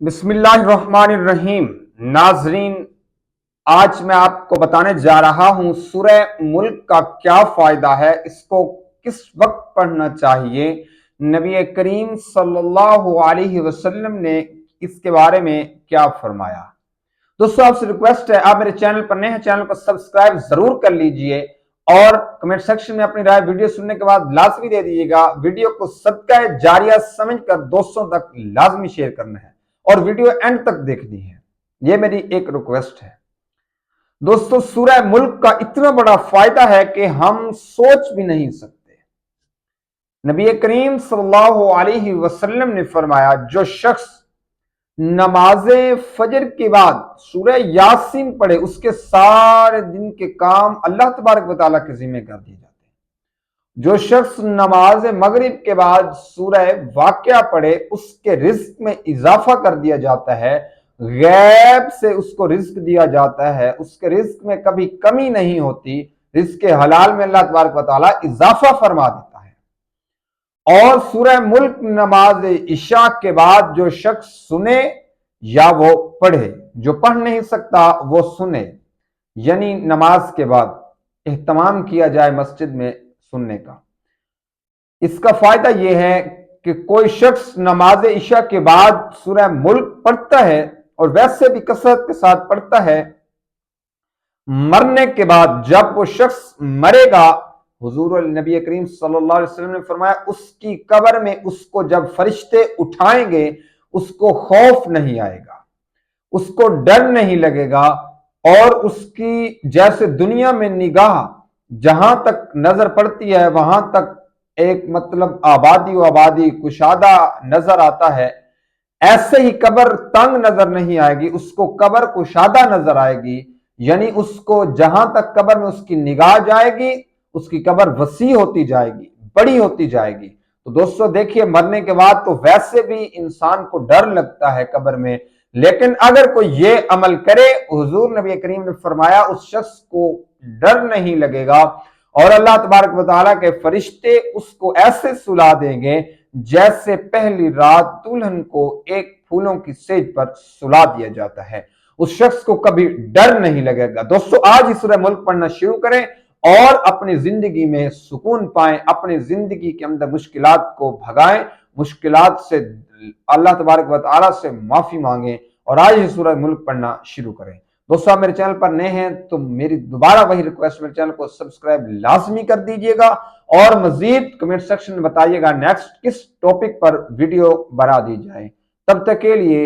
بسم اللہ الرحمن الرحیم۔ ناظرین، آج میں آپ کو بتانے جا رہا ہوں سورہ ملک کا کیا فائدہ ہے، اس کو کس وقت پڑھنا چاہیے، نبی کریم صلی اللہ علیہ وسلم نے اس کے بارے میں کیا فرمایا۔ دوستو، آپ سے ریکویسٹ ہے، آپ میرے چینل پر نئے ہیں، چینل کو سبسکرائب ضرور کر لیجئے اور کمنٹ سیکشن میں اپنی رائے ویڈیو سننے کے بعد لازمی دے دیجیے گا۔ ویڈیو کو صدقہ جاریہ سمجھ کر دوستوں تک لازمی شیئر کرنا ہے اور ویڈیو اینڈ تک دیکھنی ہے، یہ میری ایک ریکویسٹ ہے۔ دوستو، سورہ ملک کا اتنا بڑا فائدہ ہے کہ ہم سوچ بھی نہیں سکتے۔ نبی کریم صلی اللہ علیہ وسلم نے فرمایا، جو شخص نماز فجر کے بعد سورہ یاسین پڑھے، اس کے سارے دن کے کام اللہ تبارک و تعالیٰ کے ذمہ کر دیے جاتے ہیں۔ جو شخص نماز مغرب کے بعد سورہ واقعہ پڑھے، اس کے رزق میں اضافہ کر دیا جاتا ہے، غیب سے اس کو رزق دیا جاتا ہے، اس کے رزق میں کبھی کمی نہیں ہوتی، رزق حلال میں اللہ تبارک و تعالیٰ اضافہ فرما دیتا ہے۔ اور سورہ ملک نماز عشاء کے بعد جو شخص سنے یا وہ پڑھے، جو پڑھ نہیں سکتا وہ سنے، یعنی نماز کے بعد اہتمام کیا جائے مسجد میں سننے کا۔ اس کا فائدہ یہ ہے کہ کوئی شخص نماز عشاء کے بعد سورہ ملک پڑھتا ہے اور ویسے بھی کثرت کے ساتھ پڑھتا ہے، مرنے کے بعد جب وہ شخص مرے گا، حضور نبی کریم صلی اللہ علیہ وسلم نے فرمایا، اس کی قبر میں اس کو جب فرشتے اٹھائیں گے، اس کو خوف نہیں آئے گا، اس کو ڈر نہیں لگے گا، اور اس کی جیسے دنیا میں نگاہ جہاں تک نظر پڑتی ہے وہاں تک ایک آبادی و آبادی کشادہ نظر آتا ہے، ایسے ہی قبر تنگ نظر نہیں آئے گی، اس کو قبر کشادہ نظر آئے گی، یعنی اس کو جہاں تک قبر میں اس کی نگاہ جائے گی، اس کی قبر وسیع ہوتی جائے گی، بڑی ہوتی جائے گی۔ تو دوستو دیکھیے، مرنے کے بعد تو ویسے بھی انسان کو ڈر لگتا ہے قبر میں، لیکن اگر کوئی یہ عمل کرے، حضور نبی کریم نے فرمایا اس شخص کو ڈر نہیں لگے گا، اور اللہ تبارک و تعالیٰ کے فرشتے اس کو ایسے سلا دیں گے جیسے پہلی رات دلہن کو ایک پھولوں کی سیج پر سلا دیا جاتا ہے۔ اس شخص کو کبھی ڈر نہیں لگے گا۔ دوستو، آج ہی سورہ ملک پڑھنا شروع کریں اور اپنی زندگی میں سکون پائیں، اپنی زندگی کے اندر مشکلات کو بھگائیں، مشکلات سے اللہ تبارک و تعالیٰ سے معافی مانگیں اور آج ہی سورہ ملک پڑھنا شروع کریں۔ دوستو، آپ میرے چینل پر نئے ہیں تو میری دوبارہ وہی ریکویسٹ، میرے چینل کو سبسکرائب لازمی کر دیجئے گا اور مزید کمنٹ سیکشن میں بتائیے گا نیکسٹ کس ٹاپک پر ویڈیو بنا دی جائے۔ تب تک کے لیے